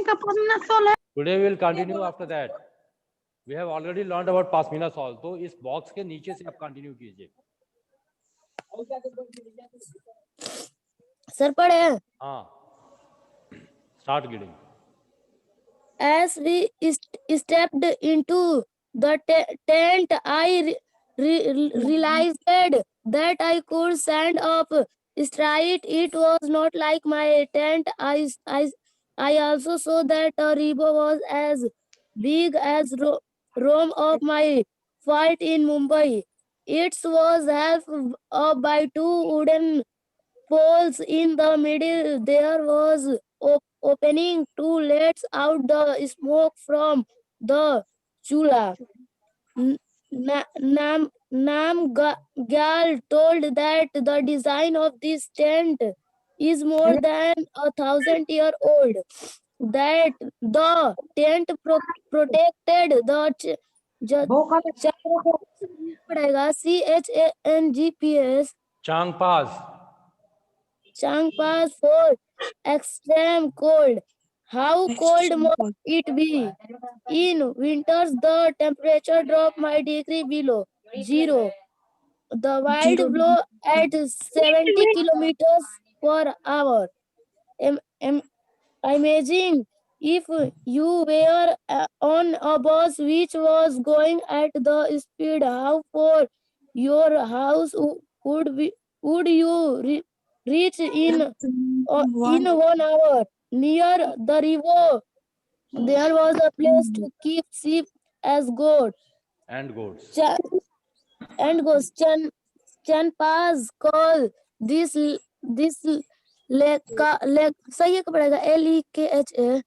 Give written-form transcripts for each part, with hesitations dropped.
का पश्मीना शॉल है। Today we will continue after that. We have already learned about pashmina shawl. तो इस box के नीचे से आप कंटिन्यू कीजिए। सर पढ़े। हाँ, start reading. As we stepped into the tent, I realized that I could stand up straight. It was not like my tent. I also saw that the river was as big as Rome of my fight in Mumbai. It was held up by two wooden poles. In the middle there was opening to let out the smoke from the chula. Namgyal told that the design of this tent is more than 1,000 years old. That the tent protected the CHANGPS Changpas for extreme cold. How cold must it be? In winters, the temperature dropped by degree below zero. The wind blow at 70 kilometers per hour. Imagine if you were on a bus which was going at the speed. How far your house would you reach in 1 hour? Near the river, there was a place to keep sheep as goat. And goats. Chanpas call this लेखा सही है पड़ेगा LEKHA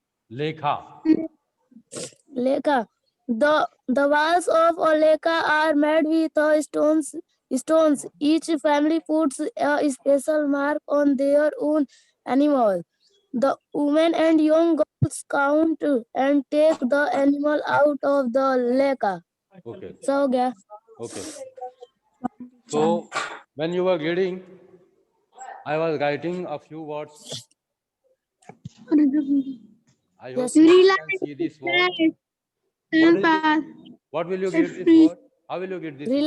लेखा the walls of a lekha are made with stones. Each family puts a special mark on their own animal. The women and young girls count and take the animal out of the lekha. Okay. So yeah. Okay. So when you were reading, I was writing a few words. I hope you can see this word. What will you get this word? How will you get this word?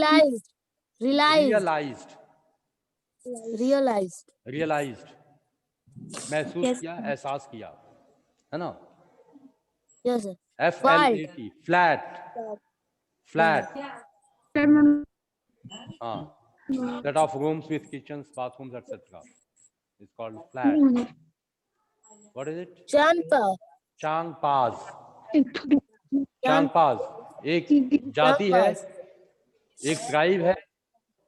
Realized. महसूस किया, एहसास किया, है ना? Yes, sir. FLAT, flat. Set of rooms with kitchens, bathrooms, etc. It's called flat. What is it? Changpas. एक जाति है, एक ट्राइब है,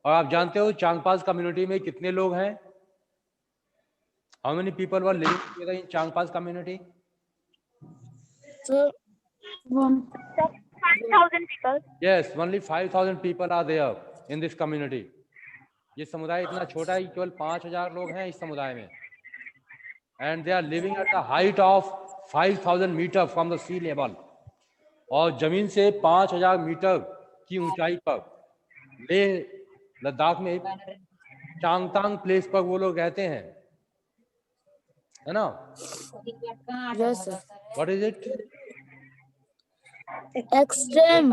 और आप जानते हो चांगपास कम्युनिटी में कितने लोग हैं? How many people were living together in Changpas community? So, 5,000 people. Yes, only 5,000 people are there in this community. ये समुदाय इतना छोटा है कि केवल 5,000 लोग हैं इस समुदाय में. And they are living at the height of 5,000 meter from the sea level. और जमीन से 5,000 मीटर की ऊंचाई पर लेह लद्दाख में चांगतांग प्लेस पर वो लोग रहते हैं, है ना? yes, sir. What is it? Extreme.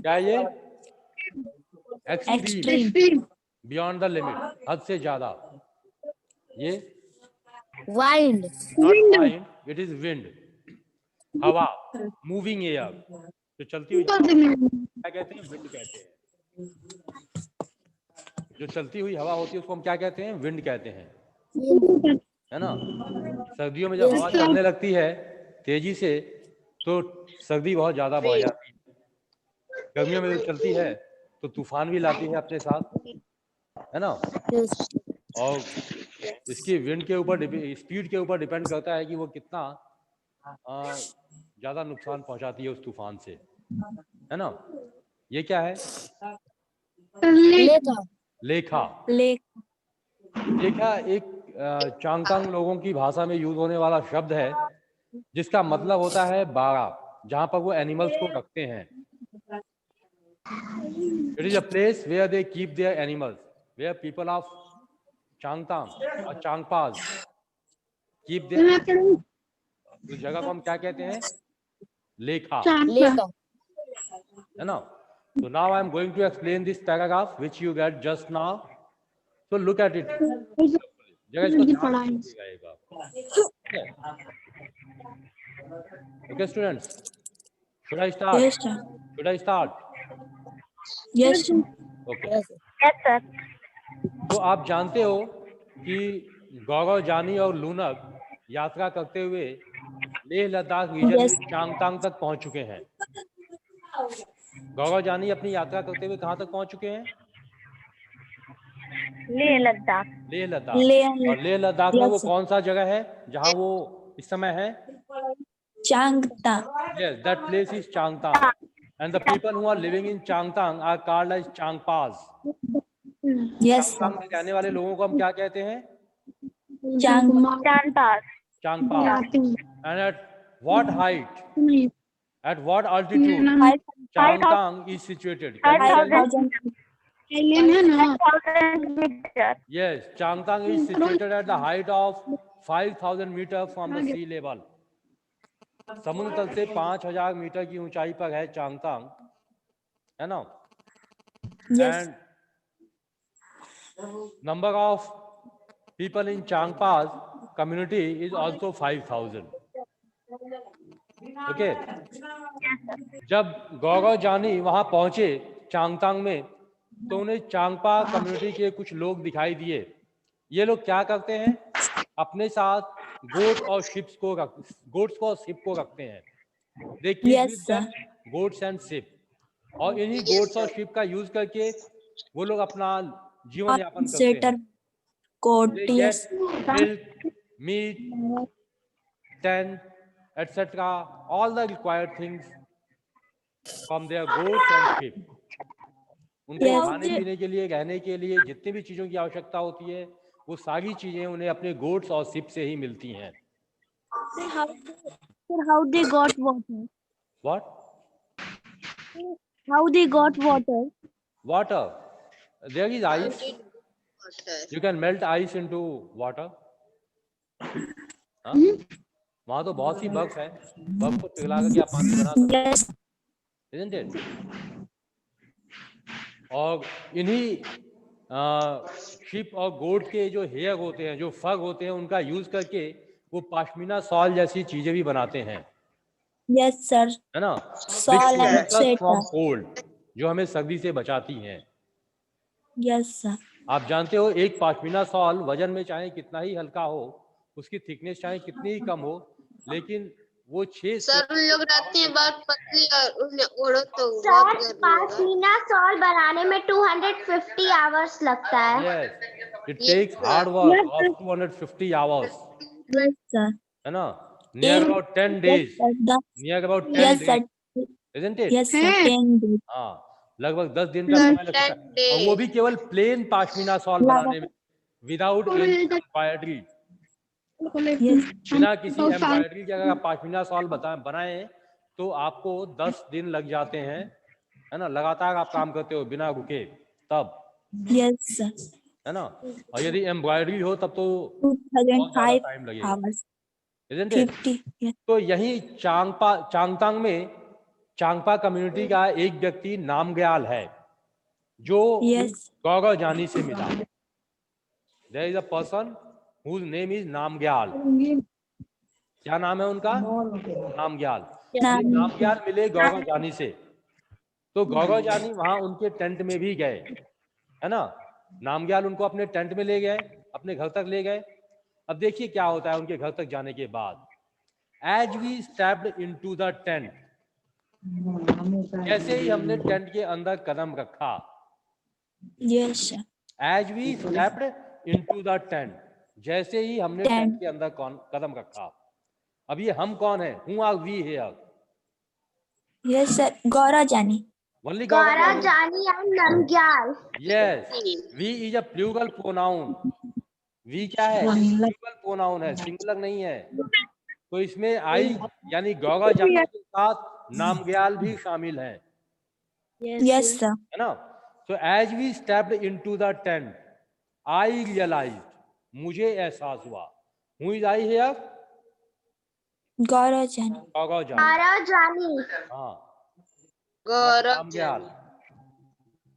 क्या ये? Extreme. Beyond the limit. हद से ज्यादा. ये? Wind. Not wind. It is wind. हवा. Moving air. जो चलती हुई क्या कहते हैं? विंड कहते हैं. जो चलती हुई हवा होती है उसको हम क्या कहते हैं? विंड कहते हैं, है ना? सर्दियों में जब हवा चलने लगती है तेजी से तो सर्दी बहुत ज्यादा बढ़ जाती है. गर्मियों में जब चलती है तो तूफान भी लाती है अपने साथ, है ना? और इसकी विंड के ऊपर, स्पीड के ऊपर डिपेंड करता है कि वो कितना ज्यादा नुकसान पहुंचाती है उस तूफान से, है ना? ये क्या है? लेखा एक चांगतांग लोगों की भाषा में यूज होने वाला शब्द है जिसका मतलब होता है बाड़ा, जहां पर वो एनिमल्स को रखते हैं. It is a place where they keep their animals, where people of Changtang or Changpas keep their, उस जगह को हम क्या कहते हैं? लेखा, लेखा। है ना? So now I am going to explain this paragraph which you get just now. So look at it. जगह इसको ध्यान से देखिएगा एक बार। Okay students, should I start? Yes, sir. Should I start? Yes, sir. Okay. Yes. Yes, sir. तो आप जानते हो कि गौरव जानी और लूनक यात्रा करते हुए लेह लद्दाख रीजन Yes. में चांगतांग तक पहुंच चुके हैं। गौरव जानी अपनी यात्रा करते हुए कहां तक पहुंच चुके हैं? लेह लद्दाख। लेह लद्दाख। Leh- और लेह लद्दाख में Yes, वो sir. कौन सा जगह है जहां वो इस समय है? Changtang. Yes, that place is Changtang. And the people who are living in Changtang are called as Changpas. Yes, sir. चांगतांग में रहने वाले लोगों को हम क्या कहते हैं? चांदपास। Changpas. And at what height? At what altitude? 5,000 Changtang is situated. Can you tell me? 5,000 metre. Yes, Changtang is situated at the height of 5,000 meter from the sea level. समुद्र तल से 5,000 मीटर की ऊंचाई पर है चांगतांग, है ना? Yes. And number of people in Changpas community is also 5,000. Okay. जब गौरव जानी वहां पहुंचे चांगतांग में तो उन्हें चांगपा कम्युनिटी के कुछ लोग दिखाई दिए। ये लोग क्या करते हैं? अपने साथ गोट्स और शिप को रखते हैं। They keep Yes, with them goats and sheep. और इन्हीं गोट्स और शिप का यूज करके वो लोग अपना जीवन यापन करते Setter हैं। coat. They Yes. get milk, meat, tent, etc. All the required things from their goats and sheep. उनको Yes. खाने पीने के लिए, रहने के लिए जितनी भी चीजों की आवश्यकता होती है वो सारी चीजें उन्हें अपने गोट्स और शिप से ही मिलती हैं। How they got water? What? How they got water? Water. There is ice. You can melt ice into water. हाँ? वहां तो बहुत सी बर्फ है, बर्फ को पिघला करके आप पानी बना सकते हैं, Yes. isn't it? और इन्हीं शिप और गोट के जो हेयर होते हैं, जो फर होते हैं, उनका यूज करके वो पाशमीना सॉल जैसी चीजें भी बनाते हैं, Yes, sir. है ना? Shawl and sweater. From cold, जो हमें सर्दी से बचाती हैं। Yes, sir. आप जानते हो एक पाशमीना सॉल वजन में चाहे कितना ही हल्का हो, उसकी थिकनेस चाहे कितनी ही कम हो, लेकिन वो 6 सर उन लोग रहते हैं बहुत पतली और उन्हें ओढ़ो तो बहुत सर गर्मी होगा। पाशमीना शॉल बनाने में 250 आवर्स लगता है। yes, it takes hard work of 250 hours, Yes, sir. है ना? Near about 10 days, Yes, sir. near about 10 Yes, sir. days, isn't it? Yes, sir. 10 days. हाँ, लगभग 10 दिन का समय लगता है, और वो भी केवल प्लेन पाशमीना सॉल बनाने में, विदाउट एम्ब्रॉयडरी। Yes. बिना किसी एम्ब्रॉयडरी के अगर आप पाशमीना सॉल बनाए तो आपको 10 दिन लग जाते हैं, है ना? लगातार आप काम करते हो बिना रुके, तब, Yes, sir. है ना? और यदि एम्ब्रॉयडरी हो तब तो 2005 टाइम लगेगा, hours. isn't it? 50. Yes. तो यही चांगतांग में चांगपा कम्युनिटी का एक व्यक्ति नामग्याल है जो Yes. गौरव जानी से मिला। There is a person whose name is Namgyal. क्या नाम है उनका? नामग्याल। नामग्याल मिले गौरव जानी से, तो गौरव जानी वहां उनके टेंट में भी गए, है ना? नामग्याल उनको अपने टेंट में ले गए, अपने घर तक ले गए। अब देखिए क्या होता है उनके घर तक जाने के बाद। As we stepped into the tent, जैसे ही हमने टेंट के अंदर कदम रखा, Yes, sir. As we stepped into the tent, जैसे ही हमने टेंट के अंदर कदम रखा। अब ये हम कौन है? Who are we here? Yes, sir. Gaura Jani. Only Gaura Gaurav? जानी and Namgyal. Yes. We is a plural pronoun. We क्या है? Plural pronoun है, सिंगुलर नहीं है। तो इसमें आई यानी गौरा जानी के साथ नामग्याल भी शामिल है, Yes, sir. है ना? So as we stepped into the tent, I realized, मुझे एहसास हुआ, Who is I here? Gaurav Jani. Gaurav Jani. Gaurav Jani. हाँ. गौरव नामग्याल.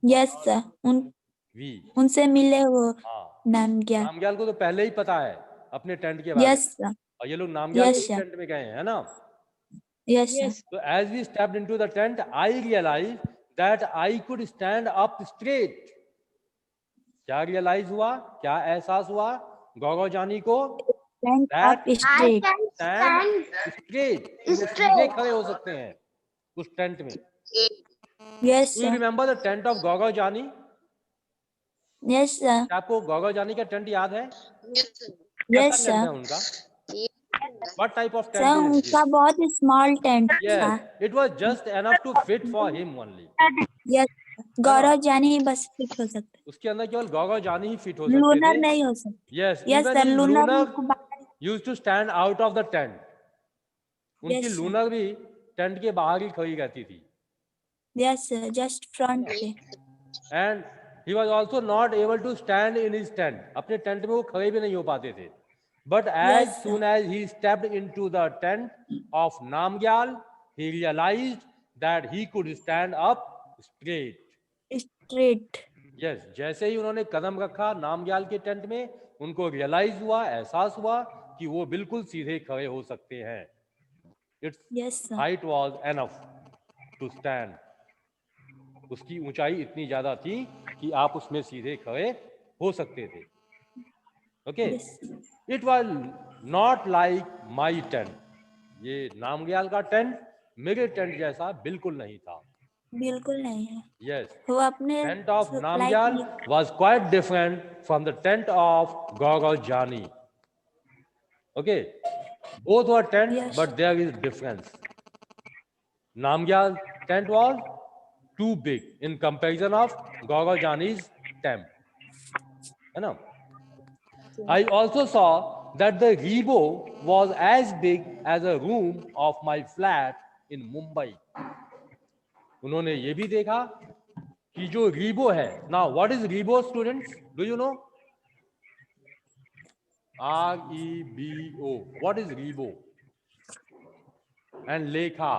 Yes sir. V. उनसे मिले वो हाँ. नामग्याल. नामग्याल को तो पहले ही पता है अपने टेंट के बारे में. Yes sir. और ये लोग नामग्याल Yes, के sir. टेंट में गए हैं, है ना? Yes sir. So as we stepped into the tent, I realized that I could stand up straight. क्या realize हुआ? क्या एहसास हुआ गौरव जानी को? Stand That up I straight. can stand stand straight. straight. सीधे खड़े हो सकते हैं उस टेंट में. Yes Do you sir. remember the tent of गौरव जानी? Yes sir. क्या आपको गौरव जानी का टेंट याद है? Yes कैसा sir. टेंट है उनका? What type of sir tent is उनका this? बहुत स्मॉल टेंट था. Yes, it was just enough to fit for him only. Yes. गौरव जानी ही बस फिट हो सकते. उसके अंदर केवल गौरव जानी ही फिट हो सकते लूनर थे. नहीं हो सकते. Yes, Yes even sir. his lunar lunar used to stand out of the tent. उनकी Yes, sir. लूनर भी टेंट के बाहर ही खड़ी रहती थी. Yes sir. Just front पे. And he was also not able to stand in his tent. अपने tent में वो खड़े भी नहीं हो पाते थे. But as Yes, sir. soon as he stepped into the tent of Namgyal, he realized that he could stand up straight. Straight. Yes, जैसे ही उन्होंने कदम रखा नामग्याल के टेंट में, उनको रियलाइज हुआ, एहसास हुआ कि वो बिल्कुल सीधे खड़े हो सकते हैं. Its Yes sir. height was enough to stand. उसकी ऊंचाई इतनी ज्यादा थी कि आप उसमें सीधे खड़े हो सकते थे. Okay? Yes. It was not like my tent. ये नामग्याल का टेंट मेरे टेंट जैसा बिल्कुल नहीं था. बिल्कुल नहीं है. Yes. वो अपने Tent of like Namgyal was quite different from the tent of Gaurav Jani. Okay, both were tents, Yes. but there is difference. Namgyal tent was too big in comparison of Gaurav Jani's tent. You know? I also saw that the Rebo was as big as a room of my flat in Mumbai. उन्होंने ये भी देखा कि जो REBO है. Now what is REBO students? Do you know? REBO. What is REBO? And लेखा.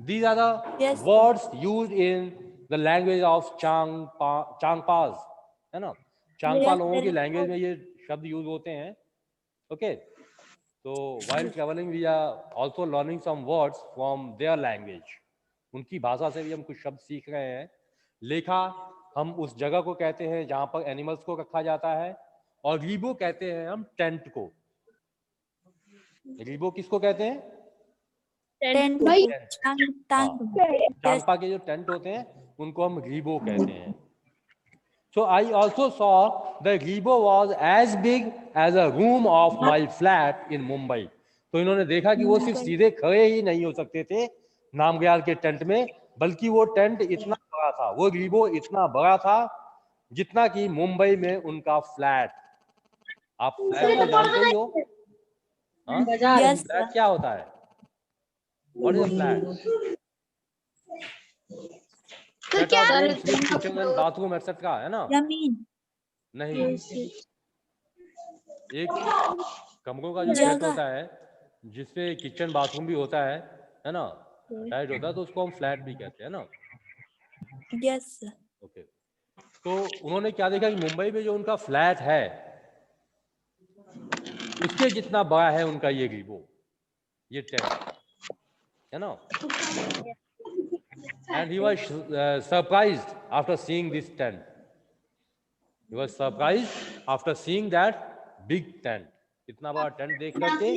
These are the Yes. words used in the language of Changpas. है ना? चांगपा Yes, लोगों की sir. लैंग्वेज में ये शब्द यूज होते हैं. ओके, तो while traveling we are also learning some words from their language. उनकी भाषा से भी हम कुछ शब्द सीख रहे हैं. लेखा हम उस जगह को कहते हैं जहां पर एनिमल्स को रखा जाता है, और रीबो कहते हैं हम टेंट को. रीबो किसको कहते हैं? टेंट. चांगपा के जो टेंट होते हैं उनको हम रीबो कहते हैं. So I also saw the रीबो was as big as a room of my flat in Mumbai. तो इन्होंने देखा कि वो सिर्फ सीधे खड़े ही नहीं हो सकते थे नामग्याल के टेंट में, बल्कि वो टेंट इतना बड़ा था, वो रीबो इतना बड़ा था जितना कि मुंबई में उनका फ्लैट. आप फ्लैट को जानते ही हो? हाँ? Yes, फ्लैट क्या होता है? What is a flat? तो क्या किचन एंड बाथरूम एक्सेट्रा, है ना? जमीन. नहीं, एक कमरों का जो जगह. सेट होता है जिसमें किचन बाथरूम भी होता है ना, अटैच होता है, तो उसको हम फ्लैट भी कहते हैं ना. Yes sir. ओके, तो उन्होंने क्या देखा कि मुंबई में जो उनका फ्लैट है उसके जितना बड़ा है उनका ये रीबो, ये टेंट, है ना. And he was surprised after seeing this tent. He was surprised after seeing that big tent. इतना बड़ा टेंट देख करके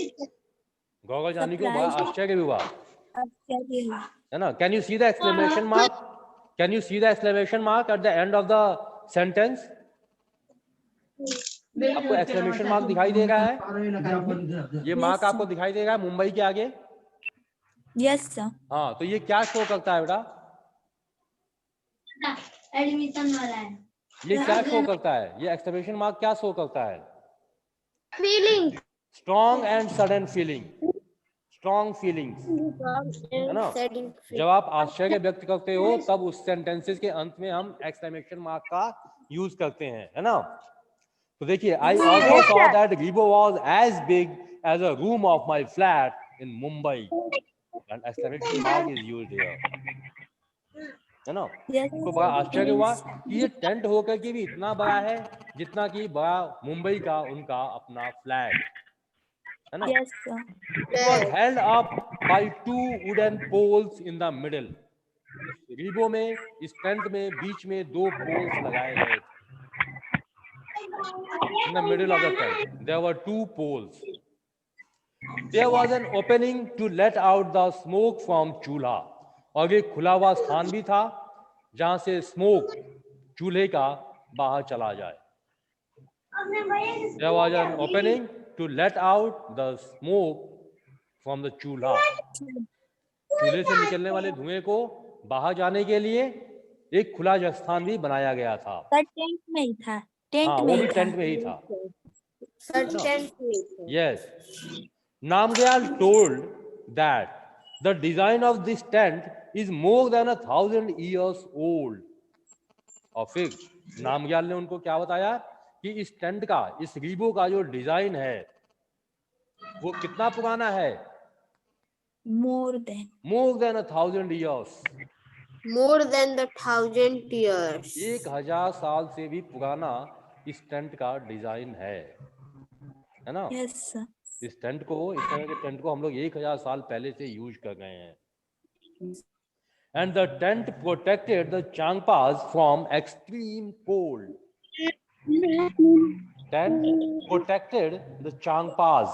गौरव जानी को बड़ा आश्चर्य हुआ, है ना. Can you see the exclamation mark? Can you see the exclamation mark at the end of the sentence? आपको exclamation mark दिखाई दे रहा है? ये मार्क आपको दिखाई दे रहा है मुंबई के आगे? Yes sir. हाँ, तो ये क्या शो करता है बेटा? एडमिशन वाला है. ये क्या शो करता है? ये एक्सक्लेमेशन मार्क क्या शो करता है? Feeling. Strong and sudden feeling. Strong feelings, है ना. जब आप आश्चर्य व्यक्त करते हो तब उस सेंटेंसेस के अंत में हम एक्सक्लेमेशन मार्क का यूज करते हैं, है ना. तो देखिए, I also saw that Rebo was as big as a room of my flat in Mumbai. An exclamation mark is used here. है ना? Yes. तो बड़ा आश्चर्य हुआ कि ये टेंट होकर के भी इतना बड़ा है जितना कि बड़ा मुंबई का उनका अपना फ्लैट, है ना? Yes, sir. It was held up by two wooden poles in the middle. रीबो में, इस टेंट में बीच में 2 पोल्स लगाए गए थे. In the middle of the tent, there were 2 poles. There was an opening to let out the smoke from चूल्हा, और एक खुला हुआ स्थान भी था जहां से स्मोक चूल्हे का बाहर चला जाए. There was an opening to let out the smoke from the चूल्हा. चूल्हे से निकलने वाले धुएं को बाहर जाने के लिए एक खुला स्थान भी बनाया गया था. सर टेंट में ही था. टेंट हाँ, में वो ही भी था. टेंट में ही था. सर टेंट में थे। Yes. Namgyal told that the design of this tent is more than 1,000 years old. और फिर नामग्याल ने उनको क्या बताया कि इस टेंट का, इस रीबो का जो डिजाइन है वो कितना पुराना है? More than. More than 1,000 years. More than the 1,000 years. 1000 साल से भी पुराना इस टेंट का डिजाइन है ना? Yes, sir. इस टेंट को, इस तरह के टेंट को हम लोग 1000 साल पहले से यूज कर रहे हैं. And the tent protected the Changpas from extreme cold. Tent protected the Changpas.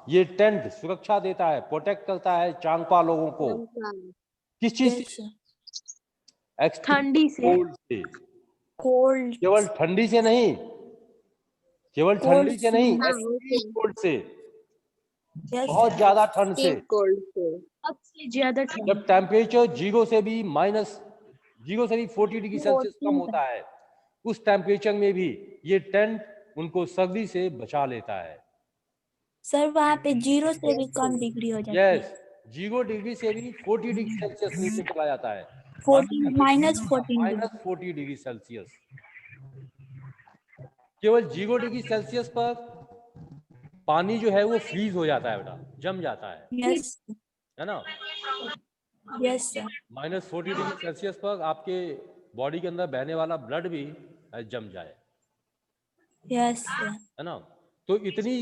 ये टेंट सुरक्षा देता है, प्रोटेक्ट करता है चांगपा लोगों को. किस चीज Yes, से? sir. ठंडी से. कोल्ड से. Cold. केवल ठंडी से नहीं, केवल Cold ठंडी से नहीं, हाँ, एक्सट्रीम कोल्ड से, Yes, बहुत sir. ज्यादा ठंड से. कोल्ड से। सबसे ज्यादा ठंड. जब टेम्परेचर 0 से भी 40 डिग्री सेल्सियस कम होता है, उस टेम्परेचर में भी ये टेंट उनको सर्दी से बचा लेता है. सर वहाँ पे 0 से भी कम डिग्री हो जाती है. यस, 0 डिग्री से भी 40 डिग्री सेल्सियस नीचे चला जाता है. -14 -40 डिग्री सेल्सियस. केवल 0 डिग्री सेल्सियस पर पानी जो है वो फ्रीज हो जाता है बेटा, जम जाता है. Yes, है ना? yes, sir. -40 डिग्री सेल्सियस पर आपके बॉडी के अंदर बहने वाला ब्लड भी जम जाए. Yes, sir. है ना? तो इतनी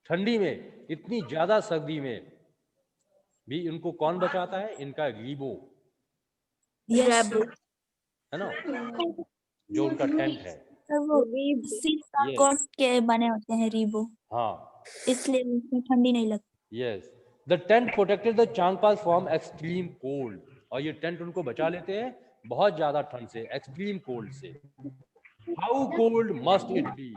ठंडी में, इतनी ज्यादा सर्दी में भी इनको कौन बचाता है? इनका रीबो, Yes, sir. है ना, जो उनका टेंट है. सर वो सिल्क का Yes. कोट के बने होते हैं रीबो, हाँ. इसलिए उसमें ठंडी नहीं लगती. Yes, the tent protected the Changpas from extreme cold. और ये टेंट उनको बचा लेते हैं बहुत ज्यादा ठंड से, एक्सट्रीम कोल्ड से. How cold must it be?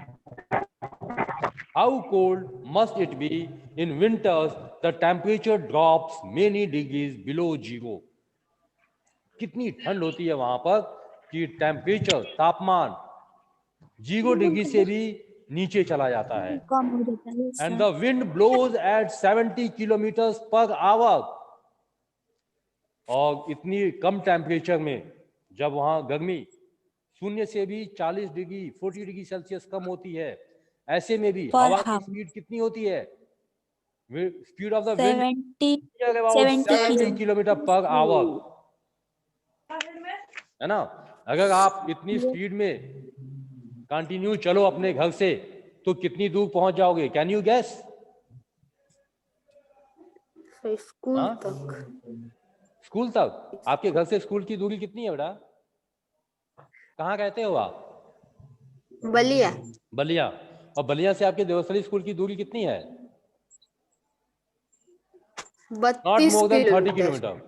How cold must it be in winters the temperature drops many degrees below 0. कितनी ठंड होती है वहां पर कि टेम्परेचर, तापमान 0 डिग्री से भी नीचे चला जाता है. कम हो जाता है. Yes, And sir. the wind blows at 70 kilometers per hour. और इतनी कम टेम्परेचर में जब वहां गर्मी 0 से भी 40 डिग्री सेल्सियस कम होती है, ऐसे में भी Per हवा की hour. स्पीड कितनी होती है? Speed of the wind 70 70 kilometre per our. है ना? अगर आप इतनी स्पीड में कंटिन्यू चलो अपने घर से तो कितनी दूर पहुंच जाओगे? Can you guess? स्कूल हाँ? तक। स्कूल तक? आपके घर से स्कूल की दूरी कितनी है बेटा? कहाँ रहते हो आप? बलिया। बलिया. और बलिया से आपके देवस्थली स्कूल की दूरी कितनी है? Not 32 more than 30 kilometre. Kilometre.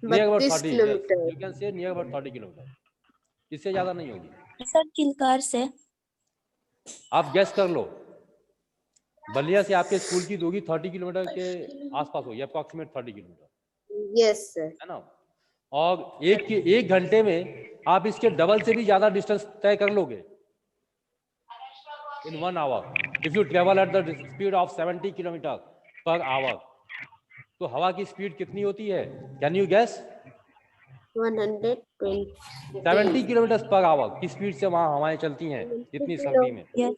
Near about 32 30. Kilometre. You can say near about 30 kilometre. इससे ज्यादा नहीं होगी. सर चिल्कार से. आप गेस कर लो. बलिया से आपके स्कूल की दूरी 30 किलोमीटर के आसपास होगी, अप्रॉक्सीमेट 30 किलोमीटर. Yes sir. है ना? और एक घंटे में आप इसके डबल से भी ज्यादा डिस्टेंस तय कर लोगे in 1 hour if you travel at the speed of 70 kilometre per hour. तो हवा की स्पीड कितनी होती है? Can you guess? 120 70 kilometre per hour की स्पीड से वहां हवाएं चलती हैं इतनी सर्दी में। Yes.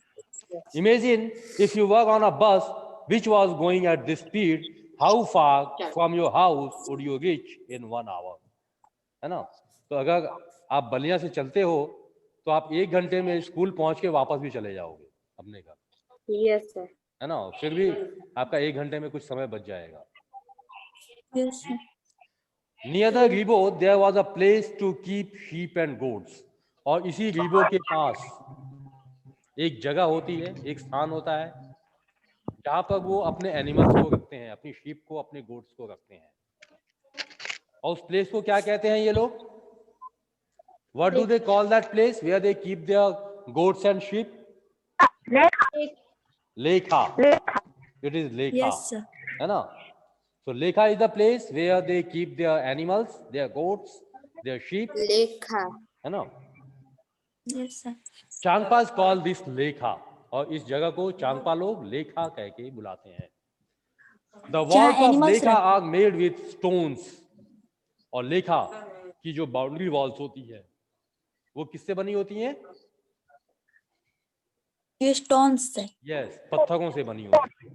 Imagine if you work on a bus which was going at this speed, how far from your house would you reach in 1 hour? है ना? तो अगर आप बलिया से चलते हो तो आप 1 घंटे में स्कूल पहुंच के वापस भी चले जाओगे अपने घर, Yes, sir. है ना? फिर भी आपका 1 घंटे में कुछ समय बच जाएगा। Yes, sir. Near the Ribo there was a place to keep sheep and goats. और इसी रिबो के पास एक जगह होती है, एक स्थान होता है जहां पर वो अपने एनिमल्स को रखते हैं, अपनी शीप को, अपने गोट्स को रखते हैं। और उस प्लेस को क्या कहते हैं ये लोग? What do they call that place where they keep their goats and sheep? Lekha. It is Lekha. Yes, sir. है ना? So Lekha is the place where they keep their animals, their goats, their sheep. Lekha. है ना? Yes, sir. Changpas call this Lekha. और इस जगह को चांगपा लोग लेखा कह के बुलाते हैं। The walls of animals Lekha are made with stones. और लेखा की जो बाउंड्री वॉल्स होती है वो किससे बनी होती हैं? ये stones से। Yes, पत्थरों से बनी होती है।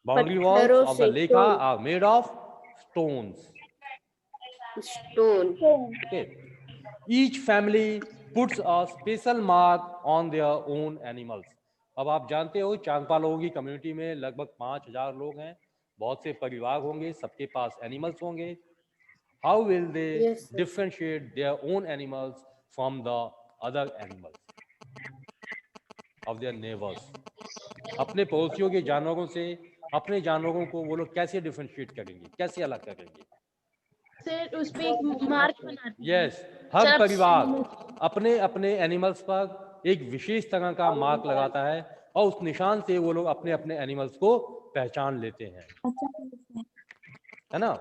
Boundary walls पत्थरों of the से Lekha are made of stones. Stone. Okay. Each family puts a special mark on their own animals. अब आप जानते हो चांगपा लोगों की कम्युनिटी में लगभग 5000 लोग हैं, बहुत से परिवार होंगे, सबके पास एनिमल्स होंगे। How will they Yes, sir. differentiate their own animals from the other animals of their neighbors? अपने पड़ोसियों के जानवरों से अपने जानवरों को वो लोग कैसे डिफरेंशिएट करेंगे, कैसे अलग करेंगे? सर उस पे एक मार्क बनाते यस, हर परिवार अपने अपने एनिमल्स पर एक विशेष तरह का मार्क लगाता है और उस निशान से वो लोग अपने अपने एनिमल्स को पहचान लेते हैं, है ना?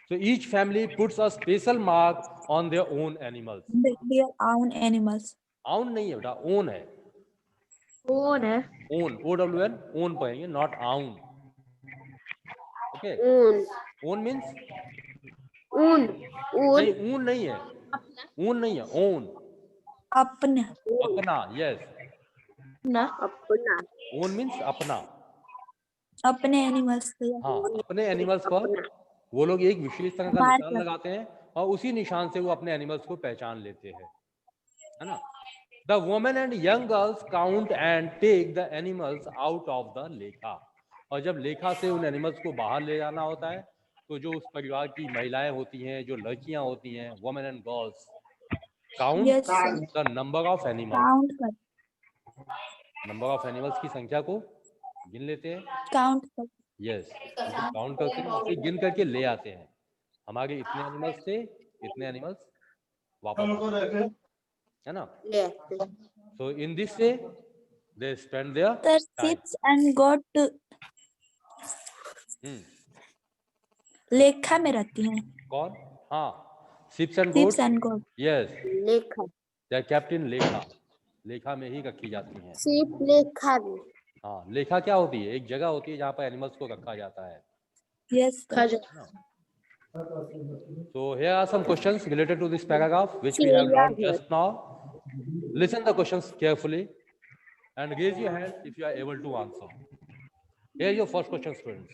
So each family puts a special mark on their own animals. Their own animals. Own नहीं है बेटा, own है। कौन है? Own, O-W-N, own पढ़ेंगे, not own. Okay. Own. Own means Own. नहीं, own नहीं है, own नहीं है, own. अपना। अपना, yes. ना अपना. Own means अपना। अपने animals से। हाँ, अपने एनिमल्स पर वो लोग एक विशेष तरह का मार्क निशान लगाते हैं और उसी निशान से वो अपने एनिमल्स को पहचान लेते हैं, है ना? The women and young girls count and take the animals out of the lekha. और जब लेखा से उन एनिमल्स को बाहर ले जाना होता है तो जो उस परिवार की महिलाएं होती हैं, जो लड़कियां होती हैं, women and girls count Yes, sir. the number of animals. Count कर। नंबर ऑफ एनिमल्स की संख्या को गिन लेते हैं। Count कर। यस, काउंट करते हैं, फिर गिन करके ले आते हैं। हमारे इतने एनिमल्स थे, इतने एनिमल्स वापस, है ना? Yes. So in this way they spend their Sir, time. sheep and goat लेखा में रहती हैं। कौन? हाँ, ships and Sheep goats. and goat। Yes, Lekha. they are kept in लेखा। लेखा में ही रखी जाती हैं। Sheep lekha. हाँ, लेखा क्या होती है? एक जगह होती है जहाँ पर एनिमल्स को रखा जाता है। Yes, sir. So here are some questions related to this paragraph which we have learned just now. Listen the questions carefully and raise your hand if you are able to answer. Here is your first question, students.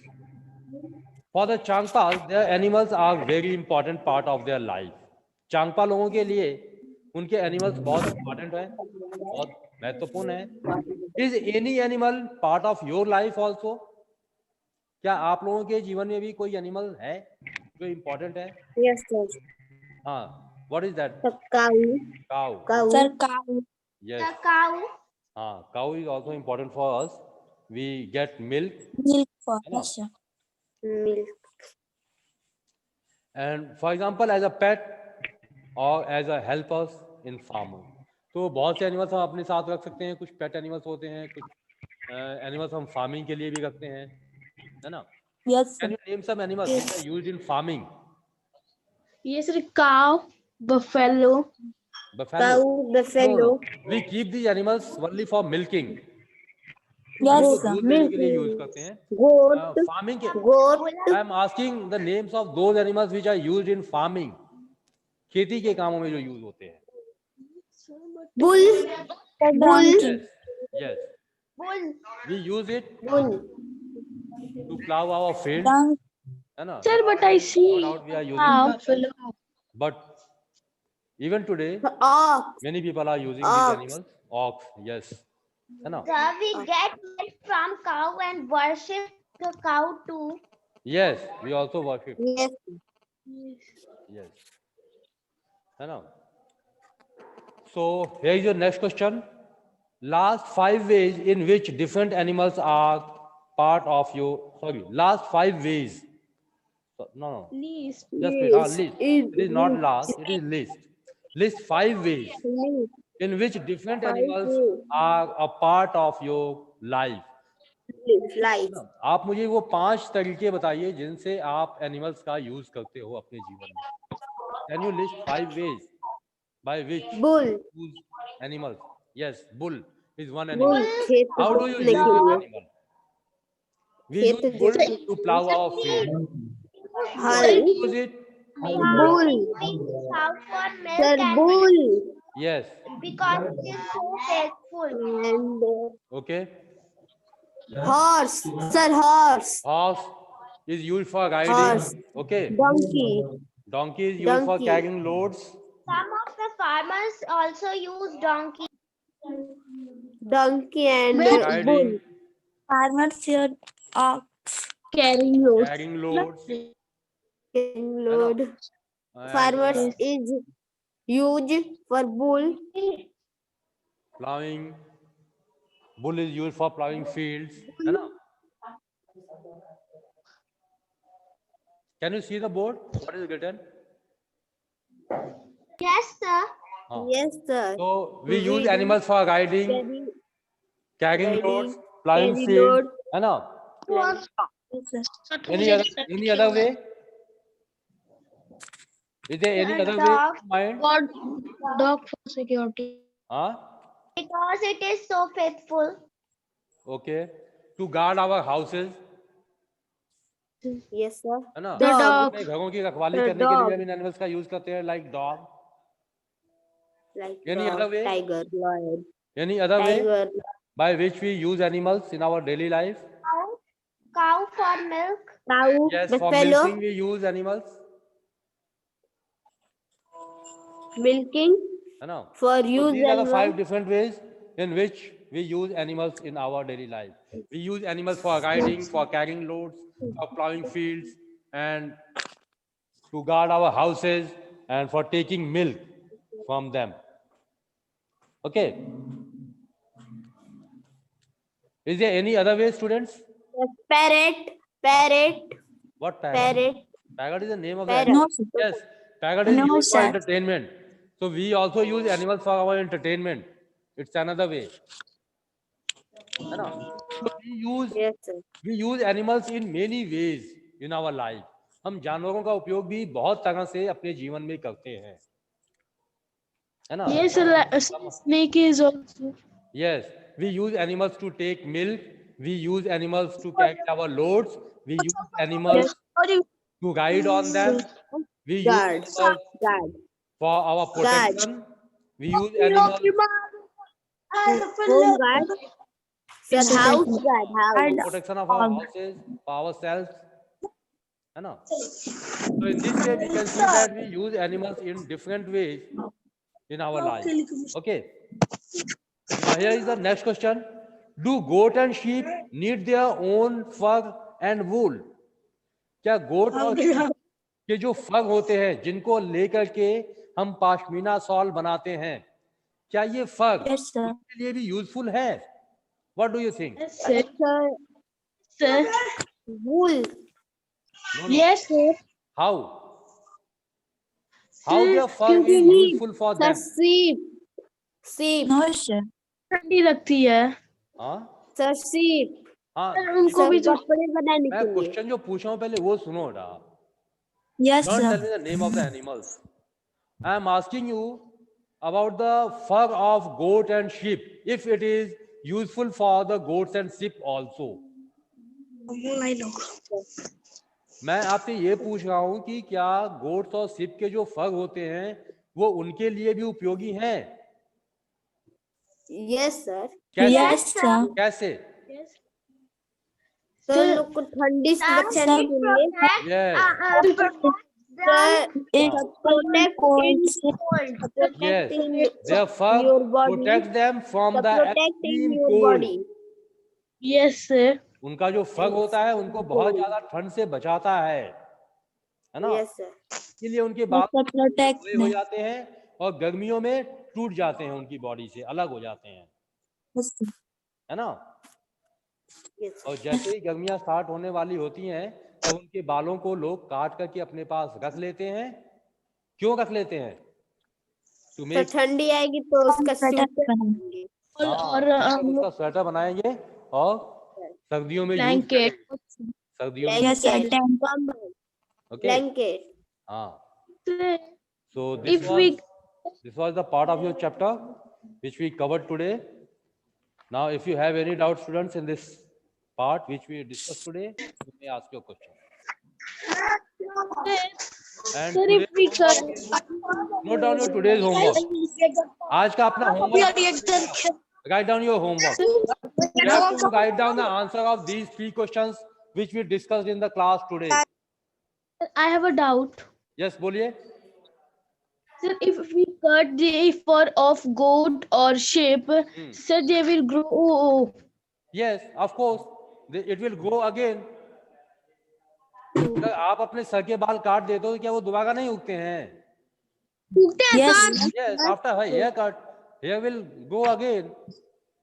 For the Changpas, their animals are very important part of their life. Changpa लोगों के लिए उनके animals बहुत important है, बहुत महत्वपूर्ण है। Is any animal part of your life also? क्या आप लोगों के जीवन में भी कोई एनिमल है जो इम्पोर्टेंट है? Yes, sir. हाँ, what is that? Cow. Cow. Cow. Sir, cow। Yes. cow. हाँ, cow is also important for us. We get milk Milk for है ना? us, sir। Milk. and for example as a pet or as a helpers in farming. तो बहुत से animals हम अपने साथ रख सकते हैं, कुछ पेट एनिमल्स होते हैं, कुछ एनिमल्स हम फार्मिंग के लिए भी रखते हैं, है ना? Yes, sir। Can you name some animals which are used in farming? Yes, sir. Cow, buffalo. Buffalo. Cow. Buffalo. No, we keep these animals only for milking. Yes, इनको sir। दूध देने के लिए यूज करते हैं। Goat. फार्मिंग के Goat. I am asking the names of those animals which are used in farming. खेती के कामों में जो यूज होते हैं। Bull. donkey, Yes. Bull. We use it Bull. to plow our fields, donkey, है ना? Sir, but I see No doubt we are using that. buffalo. But even today, Ox. many people are using these animals. Ox, yes, है ना? Sir, we get milk from cow and worship the cow too. Yes, we also worship. Yes. Yes, है ना? So here is your next question. Last 5 ways in which different animals are part of your. Sorry, last 5 ways. No. Least. Just wait. List. It is not last. It is list. List 5 ways in which different animals are a part of your life. Life. आप मुझे वो 5 तरीके बताइए जिनसे आप animals का use करते हो अपने जीवन में. Can you list 5 ways by which Bull. you use animals? Yes, bull is one animal. खेत How do you use this animal? We use खेत bull to plow our field. हल. Use it. Bull. Sir, bull. Yes. Because it is so faithful. And Okay. horse. Sir, horse. Horse is used for riding. Horse. Okay. Donkey. Donkey is used for Donkey. carrying loads. Some of the farmers also use donkey. Donkey and Riding, bull. farmers use ox, Carrying loads. carrying loads. Can load. And, Farmers is used for bull. plowing. Bull is used for plowing fields. है ना? Can you see the board? What is written? Yes, sir. हाँ. Yes, sir. So we use animals for riding, carrying loads, plowing carry fields. load. है ना? yes, sir. Any other way? Is there any other way in mind? Dog for security. Huh? Because it is so faithful. Okay. To guard our houses. Yes, sir. है ना? The dog. अपने घरों की रखवाली The करने के लिए dog. भी हम इन एनिमल्स का यूज करते हैं, like dog. Like Any other way? tiger, lion. Any other way Tiger. by which we use animals in our daily life? Cow for milk. Cow. Yes, for Buffalo. milking we use animals. Milking. है ना? For So use these are the 5 animal. different ways in which we use animals in our daily life. We use animals for riding, for carrying loads, for plowing fields, and to guard our houses, and for taking milk from them. Okay. Is there any other way, students? Parrot. Parrot. What parrot? Parrot. Parrot is the name of the Parrot. animal. No, sir. Yes, parrot is No, used for sir. entertainment. So we also use animals for our entertainment. It's another way. है ना? So Yes, sir. we use animals in many ways in our life. हम जानवरों का उपयोग भी बहुत तरह से अपने जीवन में करते हैं, है ना? Yes, snake is also. Yes, we use animals to take milk. We use animals to carry our loads. We use animals to ride on them. We use Guard. animals Guard. for our protection. We use animals. Home guard. Sir, house guard. House. And Protection of our houses, for ourselves. है ना? So in this way we can see that we use animals in different ways in our life. Okay. Now here is the next question. Do goat and sheep need their own fur and wool? क्या गोट और sheep के जो फर होते हैं जिनको लेकर के हम पाशमीना शॉल बनाते हैं, क्या ये फर yes, sir. उसके लिए भी यूजफुल है? What do you think? Sir. Wool. No, no. Yes, sir. How? How their fur is useful for Sir, them? sheep. Sheep. No, sir. ठंडी लगती है. हाँ Sir, sheep. हाँ. उनको Sir, भी तो कपड़े बनाने मैं के लिए. क्वेश्चन जो पूछा हूँ पहले वो सुनो बेटा. Yes, Don't tell sir. me the name of the animals. I am asking you about the fur of goat and sheep, if it is useful for the goats and sheep also. मैं आपसे ये पूछ रहा हूँ कि क्या goats और ship के जो फर होते हैं वो उनके लिए भी उपयोगी हैं? Yes sir. कैसे? Yes sir. कैसे? सर उन लोग को ठंडी से बचाने के लिए yes protect in their fur your body, protects them from the protect in extreme your cold. body. Yes sir. उनका जो फर होता है उनको बहुत ज्यादा ठंड से बचाता है ना? Yes sir. इसलिए उनके बाल प्रोटेक्ट बड़े हो जाते हैं और गर्मियों में टूट जाते हैं, उनकी बॉडी से अलग हो जाते हैं, है ना? Yes sir. और जैसे ही गर्मियां स्टार्ट होने वाली होती हैं तो उनके बालों को लोग काट करके अपने पास रख लेते हैं। क्यों रख लेते हैं? तो तुम्हें ठंडी आएगी तो उसका स्वेटर स्वेटर बनाएंगे। उसका स्वेटर बनाएंगे और सर्दियों में यूज करेंगे। सर्दियों में यस सर। Okay blanket. हाँ। So this was the part of your chapter which we covered today. Now if you have any doubt students in this part which we discussed today, you may ask your question. And note down your today's homework. आज का अपना homework. Write down your homework. You have to write down the answer of these 3 questions which we discussed in the class today. I have a doubt. Yes, बोलिए. Sir, if we cut the fur of goat or sheep, sir, they will grow. Yes, of course. It will grow again. अगर आप अपने sir के बाल काट देते हो तो क्या वो दोबारा नहीं उगते हैं? Yes Yes, after haircut, hair will grow again.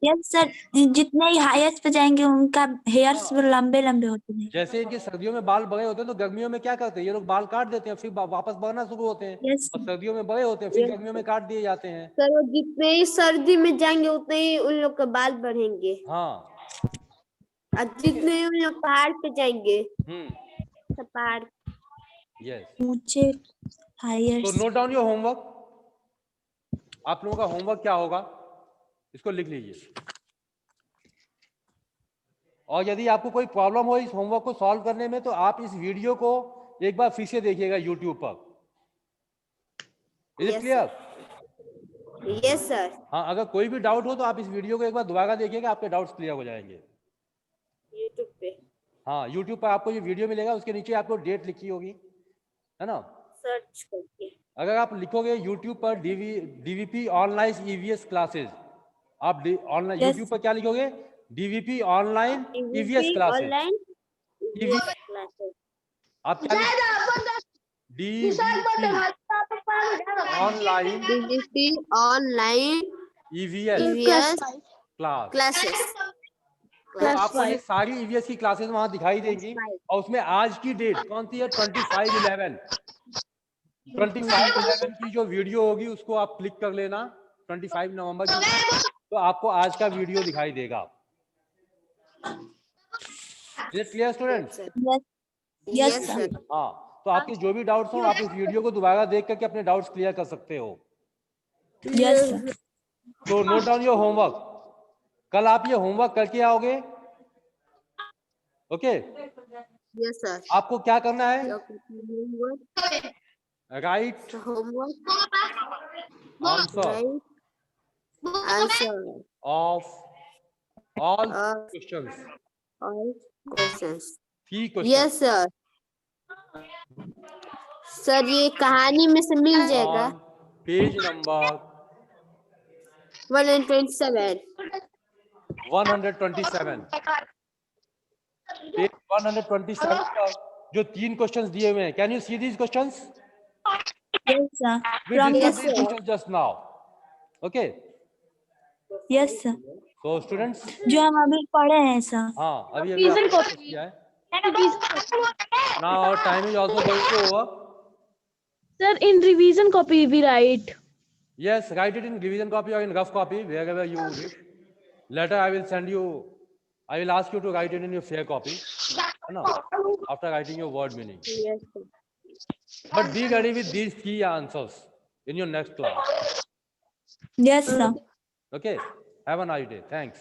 Yes sir. जितने ही हाईएस्ट पे जाएंगे उनका हेयर्स लंबे लंबे होते हैं। जैसे इनके सर्दियों में बाल बड़े होते हैं तो गर्मियों में क्या करते हैं ये लोग? बाल काट देते हैं, फिर वापस बढ़ना शुरू होते हैं। यस और सर्दियों में बड़े होते हैं, फिर गर्मियों में काट दिए जाते हैं। सर वो जितने ही सर्दी में जाएंगे उतने ही उन लोग के बाल बढ़ेंगे। हाँ। और जितने ही उन लोग पहाड़ पे जाएंगे तो पहाड़। यस। ऊंचे हाईएस्ट। तो नोट डाउन योर होमवर्क। आप लोगों का होमवर्क क्या होगा इसको लिख लीजिए। और यदि आपको कोई प्रॉब्लम हो इस होमवर्क को सॉल्व करने में तो आप इस वीडियो को एक बार फिर से देखिएगा YouTube पर। Is it clear? Yes sir. हाँ, अगर कोई भी डाउट हो तो आप इस वीडियो को एक बार दोबारा देखिएगा, आपके डाउट्स क्लियर हो जाएंगे। YouTube पे। हाँ, YouTube पर आपको ये वीडियो मिलेगा, उसके नीचे आपको डेट लिखी होगी, है ना? सर्च करके अगर आप लिखोगे YouTube पर DVP ऑनलाइन EVS क्लासेस, आप ऑनलाइन YouTube पर क्या लिखोगे? DVP online EVS classes. आप क्या DVP ऑनलाइन EVS क्लासेस। तो आपको ये सारी EVS की क्लासेस वहां दिखाई देंगी और उसमें आज की डेट कौन सी है? 25/11 की जो वीडियो होगी उसको आप क्लिक कर लेना, 25 नवंबर की, तो आपको आज का वीडियो दिखाई देगा। Clear students? Yes sir. हाँ, तो आपके जो भी डाउट्स हो आप इस वीडियो को दोबारा देख करके अपने डाउट्स क्लियर कर सकते हो। Yes sir. तो नोट डाउन योर होमवर्क। कल आप ये होमवर्क करके आओगे, ओके? Yes sir. आपको क्या करना है? Right answer of all questions. Yes sir. Sir ये कहानी में से मिल जाएगा। Page number 127। 127 पेज 127 पर जो 3 क्वेश्चंस दिए हुए हैं, can you see these questions? Yes sir. We discussed these questions just now. Okay? Yes sir. So students, जो हम अभी पढ़े हैं सर। हाँ, अभी किया है। Now our time is also going to over. Sir, in revision copy we write. Yes, write it in revision copy or in rough copy, wherever you wish. Later I will send you, I will ask you to write it in your fair copy. No, after writing your word meaning. Yes sir. But be ready with these 3 answers in your next class. Yes sir. Okay? Have a nice day. Thanks.